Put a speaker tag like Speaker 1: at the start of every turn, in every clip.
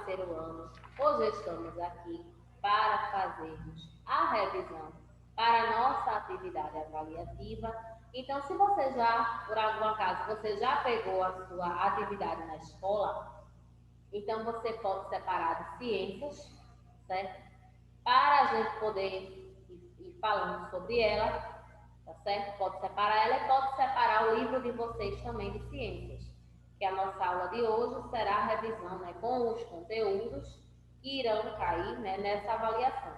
Speaker 1: terceiro ano, hoje estamos aqui para fazermos a revisão para a nossa atividade avaliativa. Então, se você já, por algum acaso, você já pegou a sua atividade na escola, então você pode separar de ciências, certo? Para a gente poder ir falando sobre ela, tá certo? Pode separar ela e pode separar o livro de vocês também de ciências, que a nossa aula de hoje será a revisão, né, com os conteúdos que irão cair, né, nessa avaliação.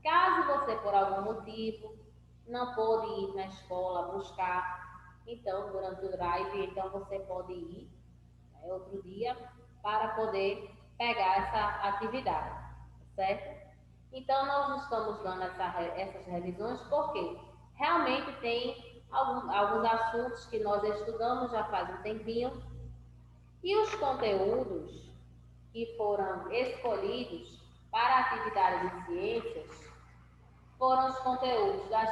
Speaker 1: Caso você, por algum motivo, não pôde ir na escola buscar, então, durante o drive, então você pode ir, né, outro dia, para poder pegar essa atividade, certo? Então, nós estamos dando essas revisões porque realmente tem alguns assuntos que nós estudamos já faz um tempinho e os conteúdos que foram escolhidos para a atividade de ciências foram os conteúdos da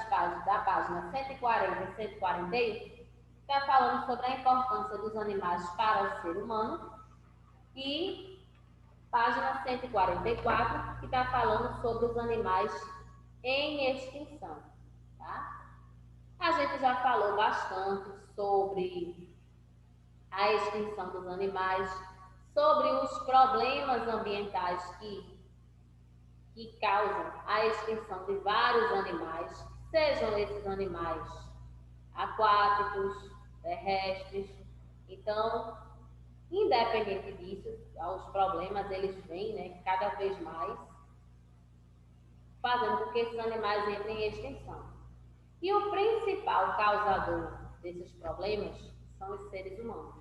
Speaker 1: página 140 e 141, que está falando sobre a importância dos animais para o ser humano, e página 144, que está falando sobre os animais em extinção. Tá? A gente já falou bastante sobre a extinção dos animais, sobre os problemas ambientais que causam a extinção de vários animais, sejam esses animais aquáticos, terrestres. Então, independente disso, os problemas eles vêm, né, cada vez mais, fazendo com que esses animais entrem em extinção. E o principal causador desses problemas são os seres humanos,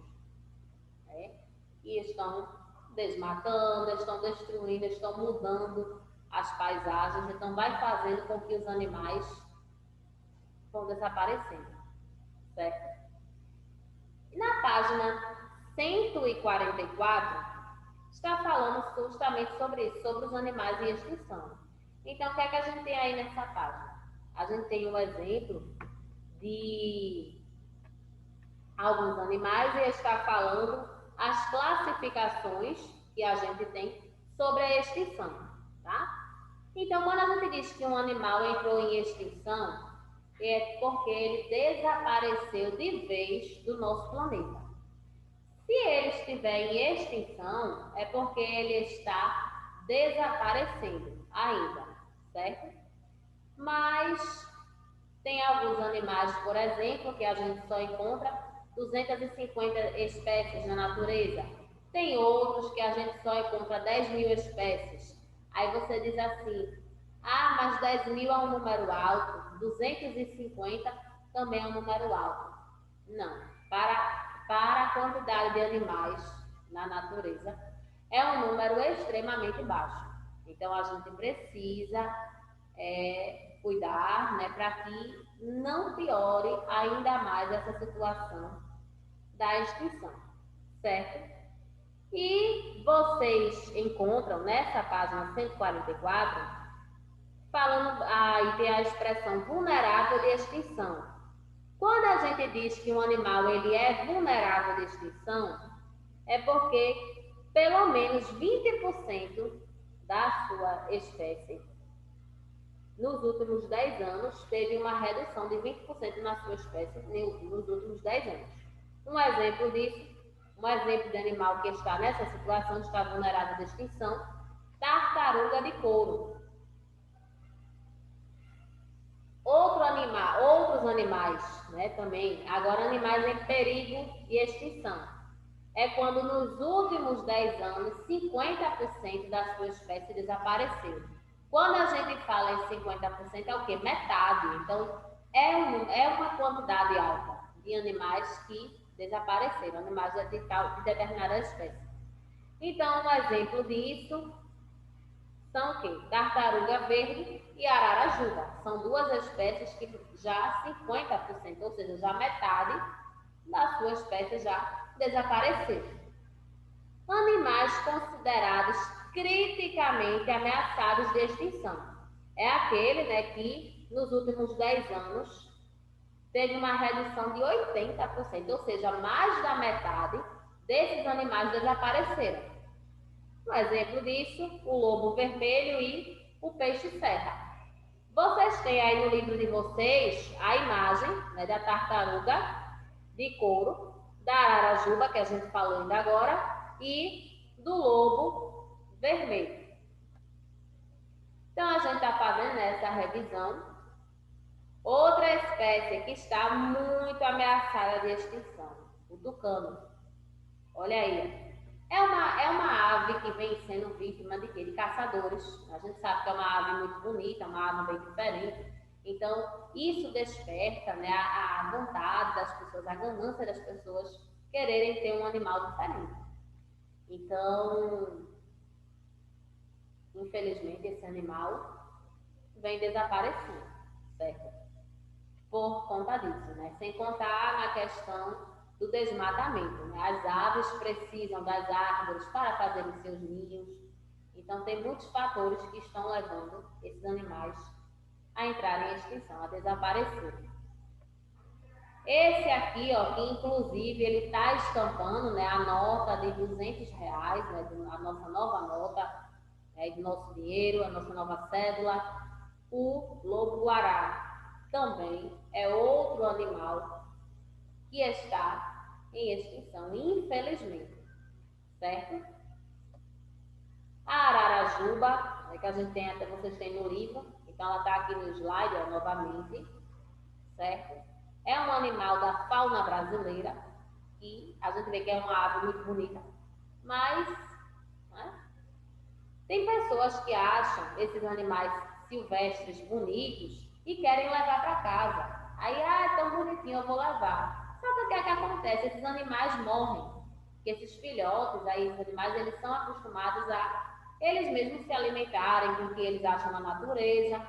Speaker 1: né? E estão desmatando, estão destruindo, estão mudando as paisagens, então vai fazendo com que os animais vão desaparecendo, certo? E na página 144 está falando justamente sobre isso, sobre os animais em extinção. Então, o que é que a gente tem aí nessa página? A gente tem um exemplo de alguns animais e está falando as classificações que a gente tem sobre a extinção, tá? Então, quando a gente diz que um animal entrou em extinção, é porque ele desapareceu de vez do nosso planeta. Se ele estiver em extinção, é porque ele está desaparecendo ainda, certo? Mas tem alguns animais, por exemplo, que a gente só encontra 250 espécies na natureza. Tem outros que a gente só encontra 10 mil espécies. Aí você diz assim, mas 10 mil é um número alto, 250 também é um número alto. Não, para a quantidade de animais na natureza, é um número extremamente baixo. Então, a gente precisa cuidar, né, para que não piore ainda mais essa situação da extinção, certo? E vocês encontram nessa página 144, falando, aí tem a expressão vulnerável de extinção. Quando a gente diz que um animal ele é vulnerável de extinção, é porque pelo menos 20% da sua espécie nos últimos 10 anos teve uma redução de 20% na sua espécie nos últimos 10 anos. Um exemplo disso, um exemplo de animal que está nessa situação, está vulnerável de extinção, tartaruga de couro. Outros animais, né, também, agora animais em perigo de extinção. É quando nos últimos 10 anos, 50% da sua espécie desapareceu. Quando a gente fala em 50%, é o quê? Metade. Então, é uma quantidade alta de animais que desapareceram, animais de determinada espécie. Então, um exemplo disso são o quê? Tartaruga verde e ararajuba. São duas espécies que já 50%, ou seja, já metade da sua espécie já desapareceu. Animais considerados criticamente ameaçados de extinção. É aquele, né, que nos últimos 10 anos teve uma redução de 80%, ou seja, mais da metade desses animais desapareceram. Um exemplo disso, o lobo vermelho e o peixe-serra. Vocês têm aí no livro de vocês a imagem, né, da tartaruga de couro, da ararajuba, que a gente falou ainda agora, e do lobo vermelho. Então, a gente está fazendo essa revisão. Outra espécie que está muito ameaçada de extinção, o tucano. Olha aí. É uma ave que vem sendo vítima de quê? De caçadores. A gente sabe que é uma ave muito bonita, uma ave bem diferente. Então, isso desperta, né, a vontade das pessoas, a ganância das pessoas quererem ter um animal diferente. Então, infelizmente, esse animal vem desaparecendo, certo? Por conta disso, né? Sem contar na questão do desmatamento, né? As aves precisam das árvores para fazerem seus ninhos. Então, tem muitos fatores que estão levando esses animais a entrarem em extinção, a desaparecerem. Esse aqui, ó, que inclusive ele está estampando, né, a nota de R$200, né, a nossa nova nota, né, do nosso dinheiro, a nossa nova cédula, o lobo-guará. Também é outro animal que está em extinção, infelizmente, certo? A ararajuba, né, que a gente tem, até vocês têm no livro, então ela está aqui no slide, ó, novamente, certo? É um animal da fauna brasileira e a gente vê que é uma ave muito bonita, mas, né, tem pessoas que acham esses animais silvestres bonitos e querem levar para casa. Aí, é tão bonitinho, eu vou levar. Só que o que é que acontece? Esses animais morrem. Porque esses filhotes, aí, esses animais, eles são acostumados a eles mesmos se alimentarem com o que eles acham na natureza.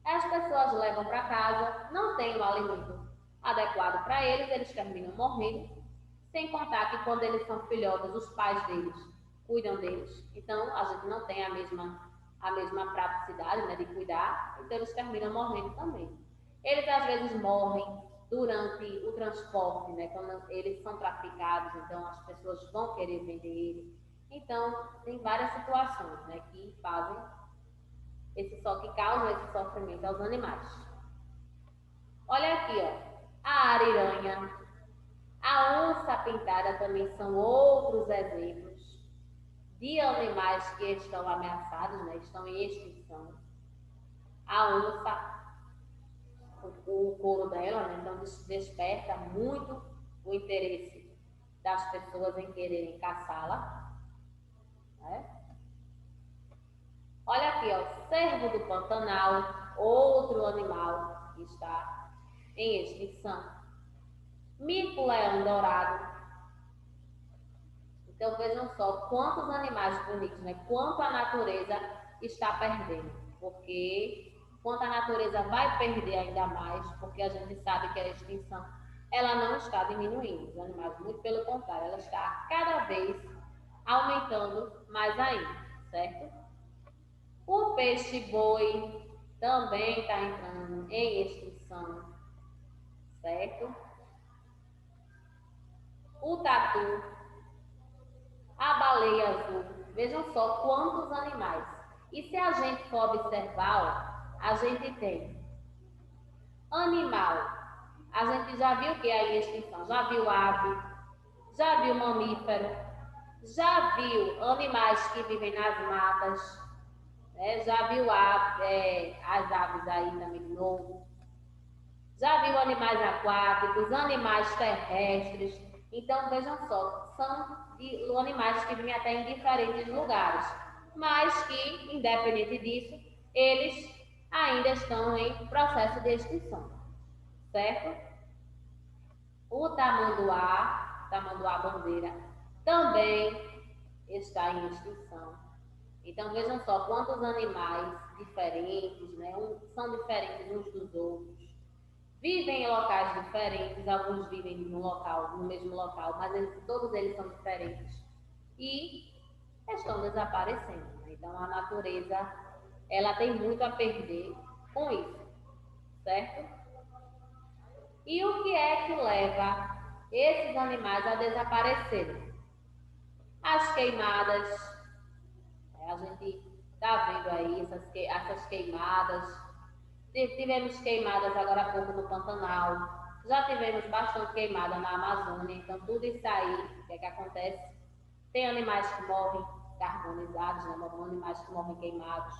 Speaker 1: As pessoas levam para casa, não tem o alimento adequado para eles, eles terminam morrendo. Sem contar que quando eles são filhotes, os pais deles cuidam deles. Então, a gente não tem a mesma praticidade, né, de cuidar, então eles terminam morrendo também. Eles às vezes morrem durante o transporte, né, quando eles são traficados, então as pessoas vão querer vender ele. Então, tem várias situações, né, que fazem que causam esse sofrimento aos animais. Olha aqui, ó, a ariranha, a onça pintada também são outros exemplos de animais que estão ameaçados, né, estão em extinção. A onça, o couro dela, né, então desperta muito o interesse das pessoas em quererem caçá-la. Né? Olha aqui, ó, cervo do Pantanal, outro animal que está em extinção. Mico-leão dourado. Então vejam só quantos animais bonitos, né? Quanto a natureza está perdendo. Porque quanto a natureza vai perder ainda mais, porque a gente sabe que a extinção ela não está diminuindo os animais, muito pelo contrário, ela está cada vez aumentando mais ainda, certo? O peixe-boi também está entrando em extinção, certo? O tatu, a baleia azul, vejam só quantos animais. E se a gente for observar, ó, a gente tem animal. A gente já viu que é em extinção, já viu ave, já viu mamífero, já viu animais que vivem nas matas, né? Já viu as aves aí também de novo. Já viu animais aquáticos, animais terrestres. Então vejam só, são animais que vivem até em diferentes lugares, mas que, independente disso, eles ainda estão em processo de extinção, certo? O tamanduá bandeira, também está em extinção. Então vejam só quantos animais diferentes, né, são diferentes uns dos outros. Vivem em locais diferentes, alguns vivem no mesmo local, mas todos eles são diferentes e estão desaparecendo. Né? Então a natureza ela tem muito a perder com isso, certo? E o que é que leva esses animais a desaparecerem? As queimadas, A gente está vendo aí essas queimadas. Tivemos queimadas agora há pouco no Pantanal, já tivemos bastante queimada na Amazônia, então tudo isso aí, o que é que acontece? Tem animais que morrem carbonizados, né? Animais que morrem queimados.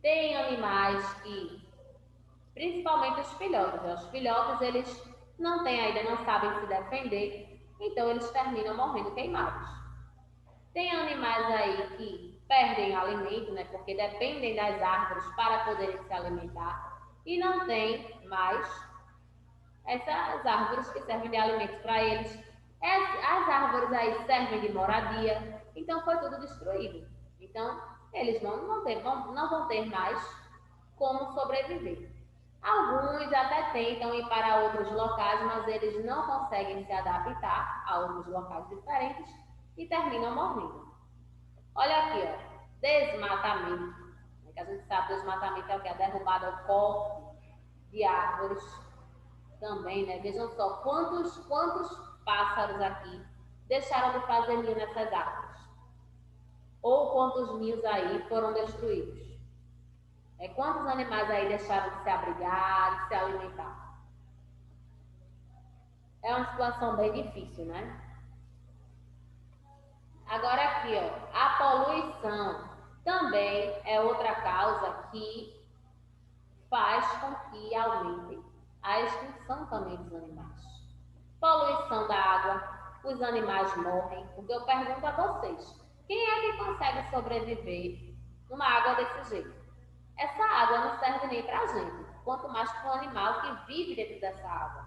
Speaker 1: Tem animais que, principalmente os filhotes, né? Os filhotes eles não têm ainda, não sabem se defender, então eles terminam morrendo queimados. Tem animais aí que perdem alimento, né? Porque dependem das árvores para poderem se alimentar e não tem mais essas árvores que servem de alimentos para eles. As árvores aí servem de moradia, então foi tudo destruído. Então, eles não vão ter mais como sobreviver. Alguns até tentam ir para outros locais, mas eles não conseguem se adaptar a outros locais diferentes e terminam morrendo. Olha aqui, ó, desmatamento. Que a gente sabe que desmatamento é o que? A derrubada, o corte de árvores também, né? Vejam só quantos pássaros aqui deixaram de fazer ninho nessas árvores. Ou quantos ninhos aí foram destruídos. Quantos animais aí deixaram de se abrigar, de se alimentar. É uma situação bem difícil, né? Agora aqui, ó, a poluição também é outra causa que faz com que aumente a extinção também dos animais. Poluição da água, os animais morrem. Porque eu pergunto a vocês, quem é que consegue sobreviver numa água desse jeito? Essa água não serve nem pra gente, quanto mais para o animal que vive dentro dessa água.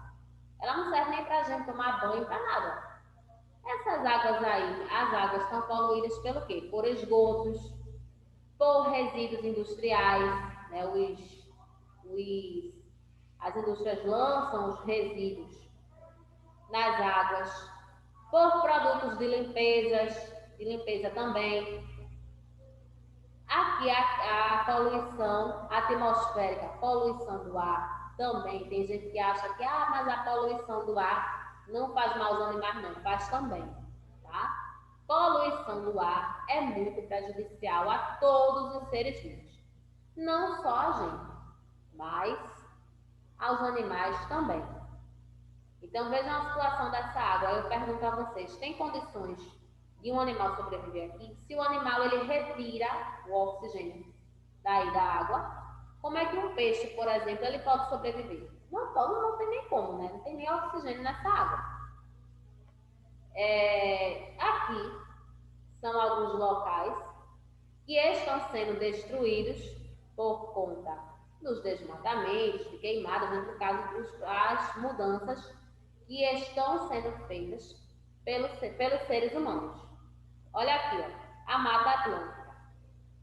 Speaker 1: Ela não serve nem pra gente tomar banho, para nada. Essas águas aí, as águas estão poluídas pelo quê? Por esgotos, por resíduos industriais, né? As indústrias lançam os resíduos nas águas, por produtos de limpeza também. Aqui a poluição atmosférica, poluição do ar também. Tem gente que acha que mas a poluição do ar não faz mal aos animais, não, faz também, tá? Poluição do ar é muito prejudicial a todos os seres vivos, não só a gente, mas aos animais também. Então vejam a situação dessa água. Eu pergunto a vocês, tem condições de um animal sobreviver aqui? Se o animal ele retira o oxigênio daí da água, como é que um peixe, por exemplo, ele pode sobreviver? Não pode, não tem nem como, né? Não tem nem oxigênio nessa água. Aqui são alguns locais que estão sendo destruídos por conta dos desmatamentos, de queimadas, né? Por causa das mudanças que estão sendo feitas pelos seres humanos. Olha aqui, ó, a Mata Atlântica.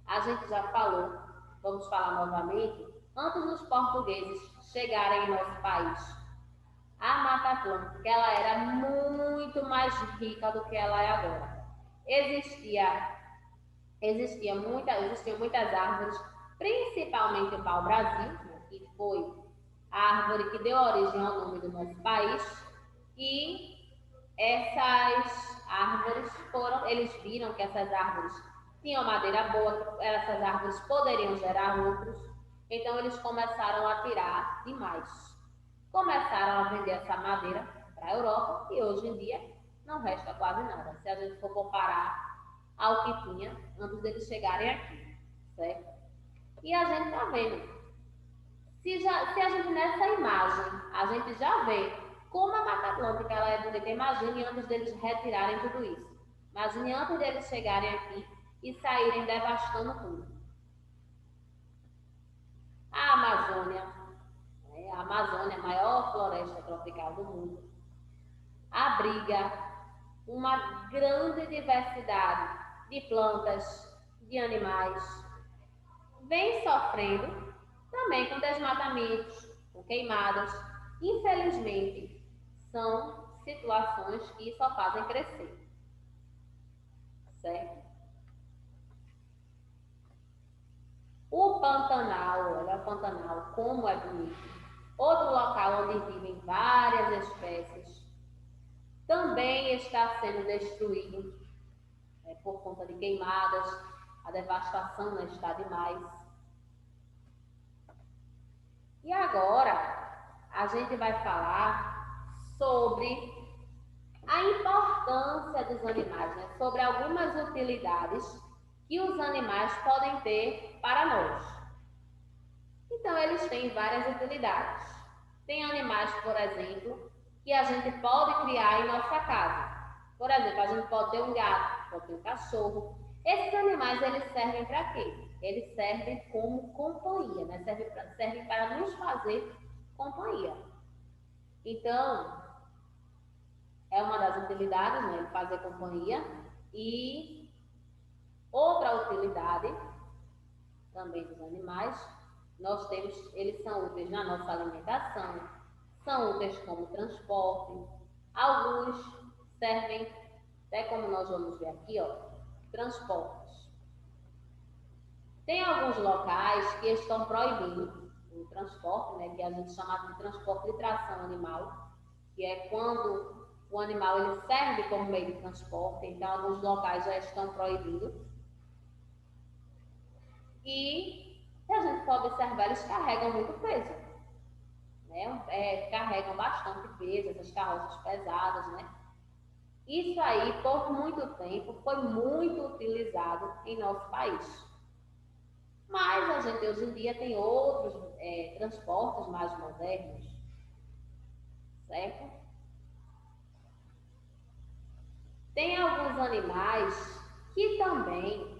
Speaker 1: A gente já falou, vamos falar novamente, antes dos portugueses chegarem em nosso país. A Mata Atlântica, ela era muito mais rica do que ela é agora. Existiam muitas árvores, principalmente o pau-brasil, que foi a árvore que deu origem ao nome do nosso país, e essas árvores eles viram que essas árvores tinham madeira boa, que essas árvores poderiam gerar lucros, então eles começaram a tirar demais. Começaram a vender essa madeira para a Europa e hoje em dia não resta quase nada, se a gente for comparar ao que tinha antes deles chegarem aqui, certo? E a gente está vendo, se a gente nessa imagem, a gente já vê como a Mata Atlântica ela é bonita. Imagine antes deles retirarem tudo isso. Imagine antes deles chegarem aqui e saírem devastando tudo. A Amazônia, a maior floresta tropical do mundo, abriga uma grande diversidade de plantas, de animais, vem sofrendo também com desmatamentos, com queimadas. Infelizmente, são situações que só fazem crescer, certo? O Pantanal, olha o Pantanal, como é bonito. Outro local onde vivem várias espécies, também está sendo destruído por conta de queimadas. a devastação não está demais. E agora a gente vai falar sobre a importância dos animais, né? Sobre algumas utilidades que os animais podem ter para nós. Então, eles têm várias utilidades. Tem animais, por exemplo, que a gente pode criar em nossa casa. Por exemplo, a gente pode ter um gato, pode ter um cachorro. Esses animais, eles servem para quê? Eles servem como companhia, né? Servem para nos fazer companhia. Então, é uma das utilidades, né? Fazer companhia. E outra utilidade também dos animais, nós temos, eles são úteis na nossa alimentação, são úteis como transporte, alguns servem, até como nós vamos ver aqui, ó, transportes. Tem alguns locais que estão proibindo o transporte, né, que a gente chama de transporte de tração animal, que é quando o animal ele serve como meio de transporte, então alguns locais já estão proibindo. E se a gente for observar, eles carregam muito peso, né? Carregam bastante peso, essas carroças pesadas, né? Isso aí, por muito tempo, foi muito utilizado em nosso país. Mas a gente hoje em dia tem outros transportes mais modernos, certo? Tem alguns animais que também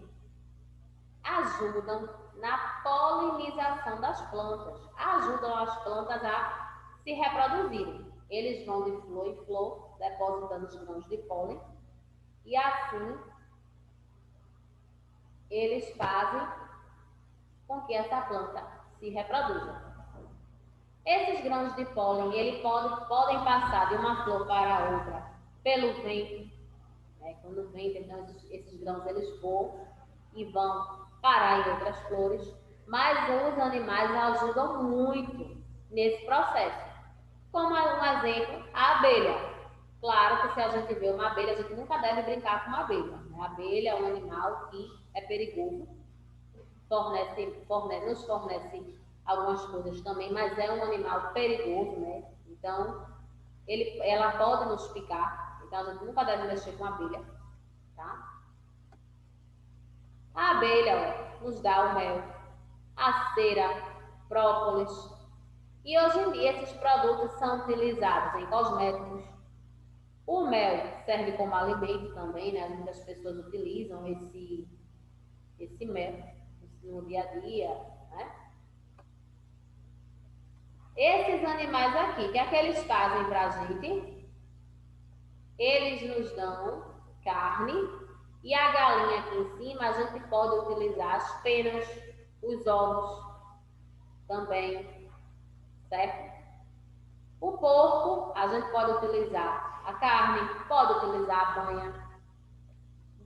Speaker 1: ajudam na polinização das plantas, ajudam as plantas a se reproduzirem. Eles vão de flor em flor, depositando os grãos de pólen, e assim eles fazem com que essa planta se reproduza. Esses grãos de pólen, eles podem passar de uma flor para outra pelo vento, né? Quando o vento, então esses grãos eles voam e vão parar em outras flores, mas os animais ajudam muito nesse processo. Como um exemplo, a abelha. Claro que se a gente vê uma abelha, a gente nunca deve brincar com uma abelha, né? A abelha é um animal que é perigoso, nos fornece algumas coisas também, mas é um animal perigoso, né? Então, ela pode nos picar, então a gente nunca deve mexer com a abelha, tá? A abelha, ó, nos dá o mel, a cera, própolis. E hoje em dia esses produtos são utilizados em cosméticos. O mel serve como alimento também, né? Muitas pessoas utilizam esse mel no dia a dia, né? Esses animais aqui, que é que eles fazem pra gente? Eles nos dão carne e a galinha aqui em cima a gente pode utilizar as penas, os ovos também, certo? O porco a gente pode utilizar a carne, pode utilizar a banha.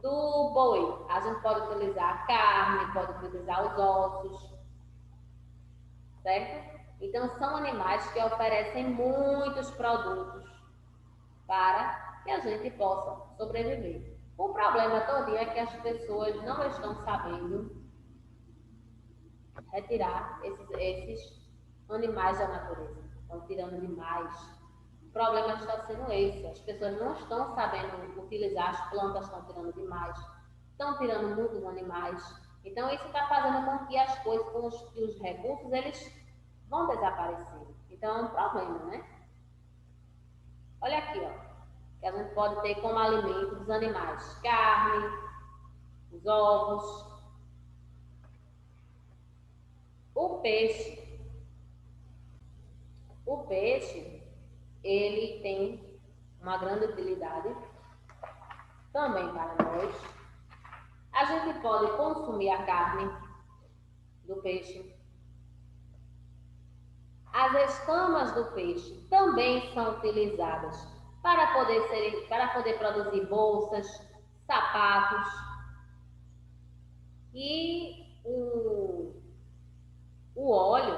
Speaker 1: Do boi a gente pode utilizar a carne, pode utilizar os ossos, certo? Então são animais que oferecem muitos produtos para que a gente possa sobreviver. O problema todo é que as pessoas não estão sabendo retirar esses animais da natureza. Estão tirando demais. O problema está sendo esse. As pessoas não estão sabendo utilizar as plantas, estão tirando demais. Estão tirando muitos animais. Então isso está fazendo com que as coisas, com os recursos, eles vão desaparecendo. Então é um problema, né? Olha aqui, ó. Que a gente pode ter como alimento dos animais: carne, os ovos, o peixe. O peixe, ele tem uma grande utilidade também para nós. A gente pode consumir a carne do peixe. As escamas do peixe também são utilizadas para poder produzir bolsas, sapatos. E o óleo,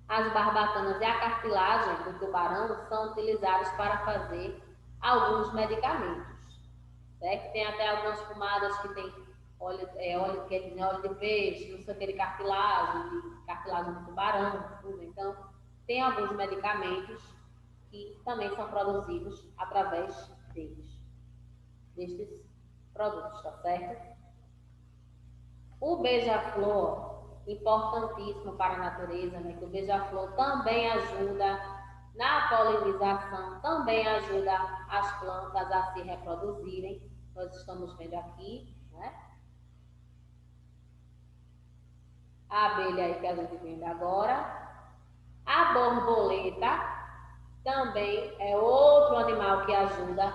Speaker 1: as barbatanas e a cartilagem do tubarão são utilizados para fazer alguns medicamentos. certo? Tem até algumas pomadas que tem óleo que é óleo de peixe, não sei aquele cartilagem de tubarão, tudo. Então, tem alguns medicamentos que também são produzidos através destes produtos, tá certo? O beija-flor, importantíssimo para a natureza, né? Que o beija-flor também ajuda na polinização, também ajuda as plantas a se reproduzirem. Nós estamos vendo aqui, né? A abelha aí que a gente vê agora. A borboleta também é outro animal que ajuda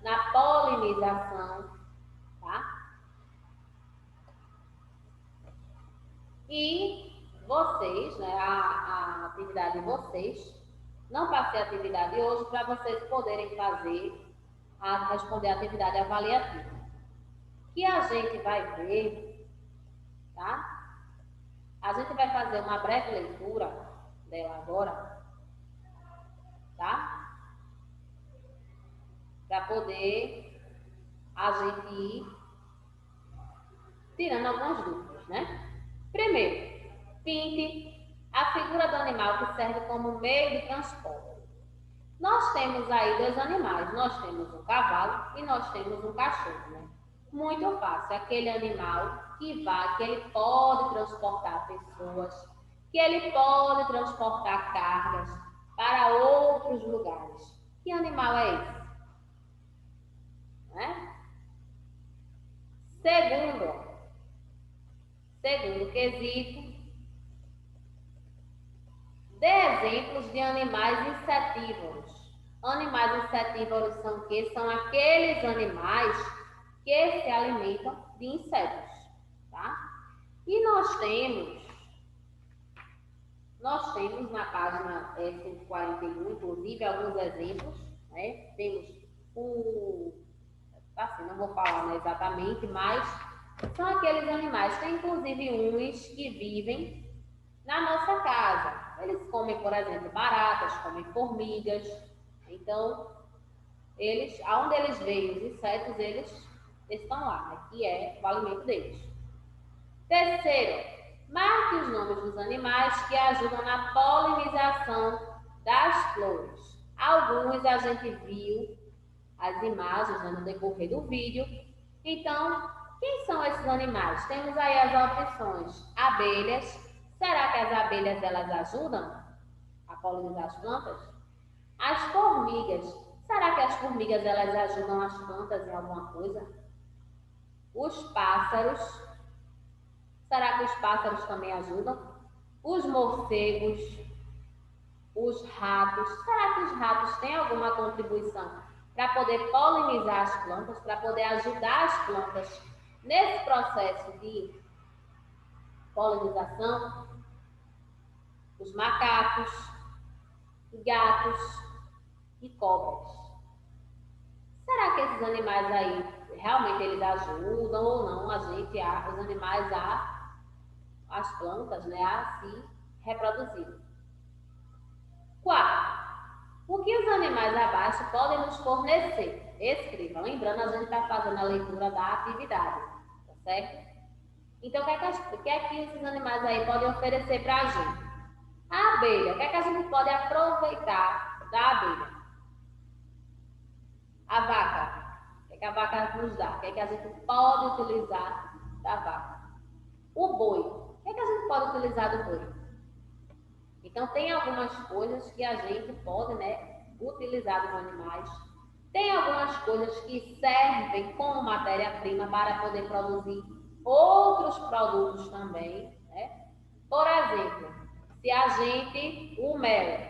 Speaker 1: na polinização, tá? E vocês, né, a atividade de vocês, não passei a atividade hoje para vocês poderem responder a atividade avaliativa. Que a gente vai ver, tá? A gente vai fazer uma breve leitura dela agora, tá? Para poder a gente ir tirando algumas dúvidas, né? Primeiro, pinte a figura do animal que serve como meio de transporte. Nós temos aí dois animais, nós temos um cavalo e nós temos um cachorro, né? Muito fácil, aquele animal que ele pode transportar pessoas, que ele pode transportar cargas para outros lugares. Que animal é esse? Né? Segundo quesito, dê exemplos de animais insetívoros. Animais insetívoros são o quê? São aqueles animais que se alimentam de insetos, tá? E nós temos na página 141, inclusive, alguns exemplos, né? Temos assim, não vou falar, né, exatamente, mas são aqueles animais, tem inclusive uns que vivem na nossa casa. Eles comem, por exemplo, baratas, comem formigas. Então, aonde eles veem os insetos, eles estão lá, né, que é o alimento deles. Terceiro, marque os nomes dos animais que ajudam na polinização das flores. Alguns a gente viu as imagens, né, no decorrer do vídeo. Então, quem são esses animais? Temos aí as opções. Abelhas. Será que as abelhas elas ajudam a polinizar as plantas? As formigas. Será que as formigas elas ajudam as plantas em alguma coisa? Os pássaros. Será que os pássaros também ajudam? Os morcegos. Os ratos. Será que os ratos têm alguma contribuição para poder polinizar as plantas, para poder ajudar as plantas nesse processo de polinização? Os macacos, gatos e cobras. Será que esses animais aí realmente eles ajudam ou não os animais as plantas, né, a se reproduzir? 4. O que os animais abaixo podem nos fornecer? Escreva. Lembrando, a gente está fazendo a leitura da atividade, tá certo? Então, o que é que esses animais aí podem oferecer para a gente? A abelha. O que é que a gente pode aproveitar da abelha? A vaca. O que é que a vaca nos dá? O que é que a gente pode utilizar da vaca? O boi. O que é que a gente pode utilizar do boi? Então, tem algumas coisas que a gente pode, né, utilizar dos animais. Tem algumas coisas que servem como matéria-prima para poder produzir outros produtos também, né? Por exemplo, o mel.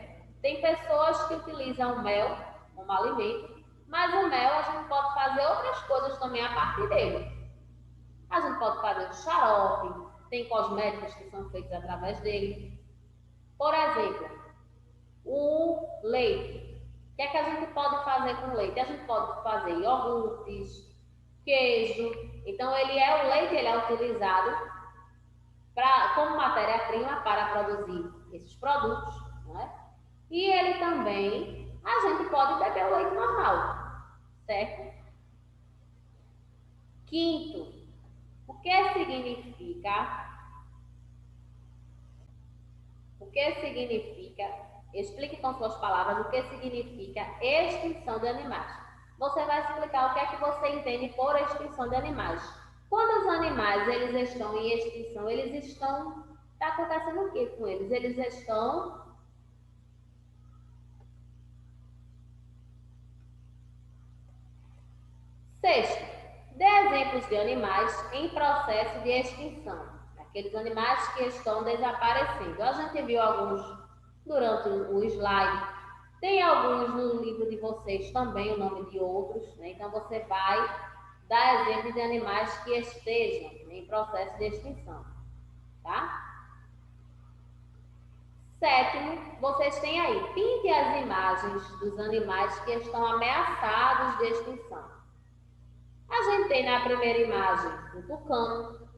Speaker 1: Tem pessoas que utilizam o mel como alimento, mas o mel a gente pode fazer outras coisas também a partir dele. A gente pode fazer o xarope, tem cosméticos que são feitos através dele. Por exemplo, o leite. O que é que a gente pode fazer com o leite? A gente pode fazer iogurtes, queijo. Então, o leite ele é utilizado como matéria-prima para produzir esses produtos, né? E ele também, a gente pode beber o leite normal, certo? Quinto, o que significa? Explique com suas palavras o que significa extinção de animais. Você vai explicar o que é que você entende por extinção de animais. Quando os animais eles estão em extinção, está acontecendo o que com eles? Eles estão Sexto, dê exemplos de animais em processo de extinção. Aqueles animais que estão desaparecendo. A gente viu alguns durante o slide. Tem alguns no livro de vocês também, o nome de outros, né? Então você vai dar exemplos de animais que estejam em processo de extinção, tá? Sétimo, vocês têm aí, pinte as imagens dos animais que estão ameaçados de extinção. A gente tem na primeira imagem um tucano,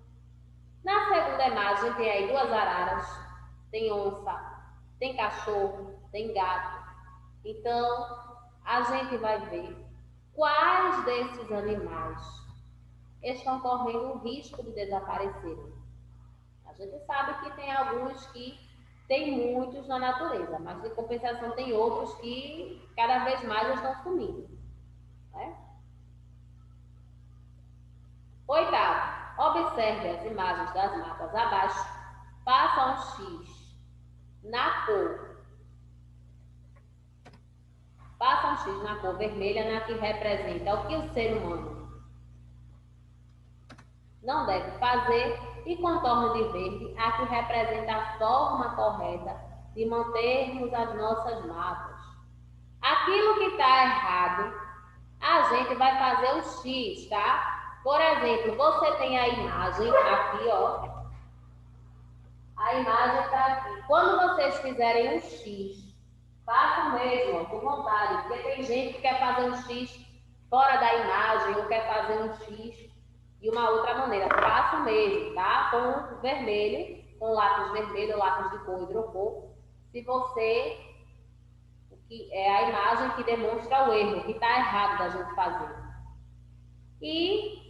Speaker 1: na segunda imagem tem aí duas araras, tem onça, tem cachorro, tem gato. Então, a gente vai ver quais desses animais estão correndo o risco de desaparecerem. A gente sabe que tem alguns que tem muitos na natureza, mas de compensação tem outros que cada vez mais estão sumindo, né? Oitavo, observe as imagens das mapas abaixo, faça um X na cor. Faça um X na cor vermelha, na que representa o que o ser humano não deve fazer, e contorno de verde, a que representa a forma correta de mantermos as nossas matas. Aquilo que está errado, a gente vai fazer o X, tá? Por exemplo, você tem a imagem aqui, ó. A imagem está aqui. Quando vocês fizerem um X, façam mesmo, ó, com vontade, porque tem gente que quer fazer um X fora da imagem, ou quer fazer um X de uma outra maneira. Façam mesmo, tá? Com vermelho, com lápis vermelho, lápis de cor, hidrocor. Se você que é a imagem que demonstra o erro, que está errado da gente fazer. E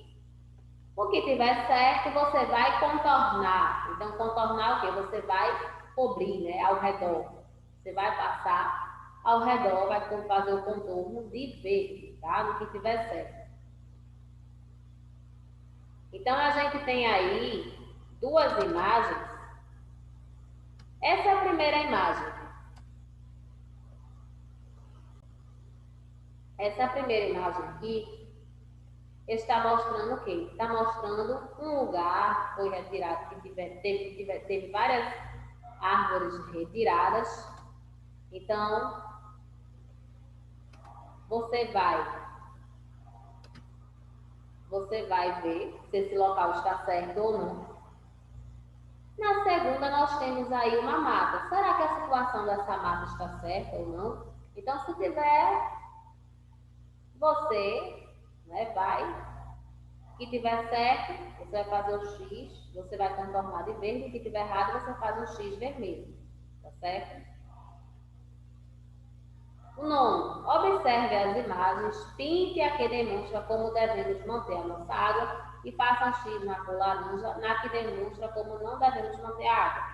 Speaker 1: o que tiver certo, você vai contornar. Então, contornar o quê? Você vai cobrir, né, ao redor. Você vai passar ao redor, vai fazer o contorno de verde, tá? No que tiver certo. Então, a gente tem aí duas imagens. Essa é a primeira imagem. Essa primeira imagem aqui está mostrando o quê? Está mostrando um lugar que foi retirado, que teve várias árvores retiradas. Então, você vai ver se esse local está certo ou não. Na segunda, nós temos aí uma mata. Será que a situação dessa mata está certa ou não? Então, se tiver, você, né, que tiver certo, você vai fazer o X, você vai contornar de verde, e que tiver errado, você faz um X vermelho, tá certo? O nono, observe as imagens, pinte a que demonstra como devemos manter a nossa água e faça um X na cor laranja, na que demonstra como não devemos manter a água.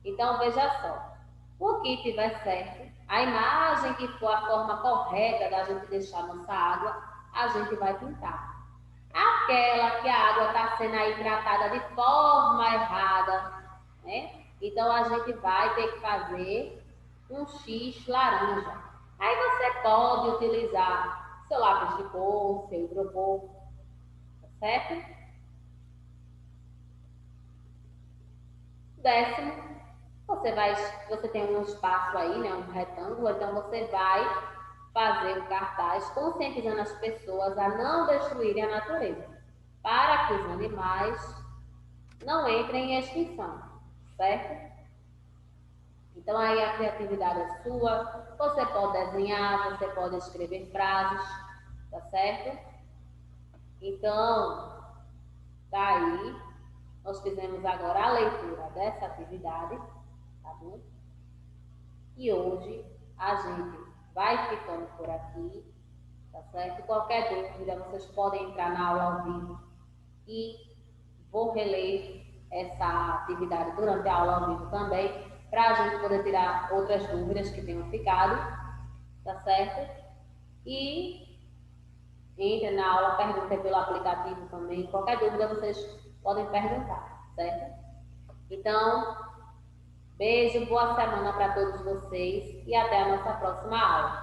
Speaker 1: Então, veja só, o que tiver certo, a imagem que for a forma correta da gente deixar nossa água, a gente vai pintar. Aquela que a água está sendo aí tratada de forma errada, né? Então, a gente vai ter que fazer um X laranja. Aí você pode utilizar seu lápis de cor, seu hidrocor, tá certo? Décimo, você tem um espaço aí, né, um retângulo, então você vai fazer um cartaz conscientizando as pessoas a não destruírem a natureza, para que os animais não entrem em extinção, certo? Então aí a criatividade é sua, você pode desenhar, você pode escrever frases, tá certo? Então, daí, nós fizemos agora a leitura dessa atividade, tá bom? E hoje a gente vai ficando por aqui, tá certo? Qualquer dúvida, vocês podem entrar na aula ao vivo e vou reler essa atividade durante a aula ao vivo também, para a gente poder tirar outras dúvidas que tenham ficado, tá certo? E entre na aula, perguntem pelo aplicativo também, qualquer dúvida vocês podem perguntar, certo? Então, beijo, boa semana para todos vocês e até a nossa próxima aula.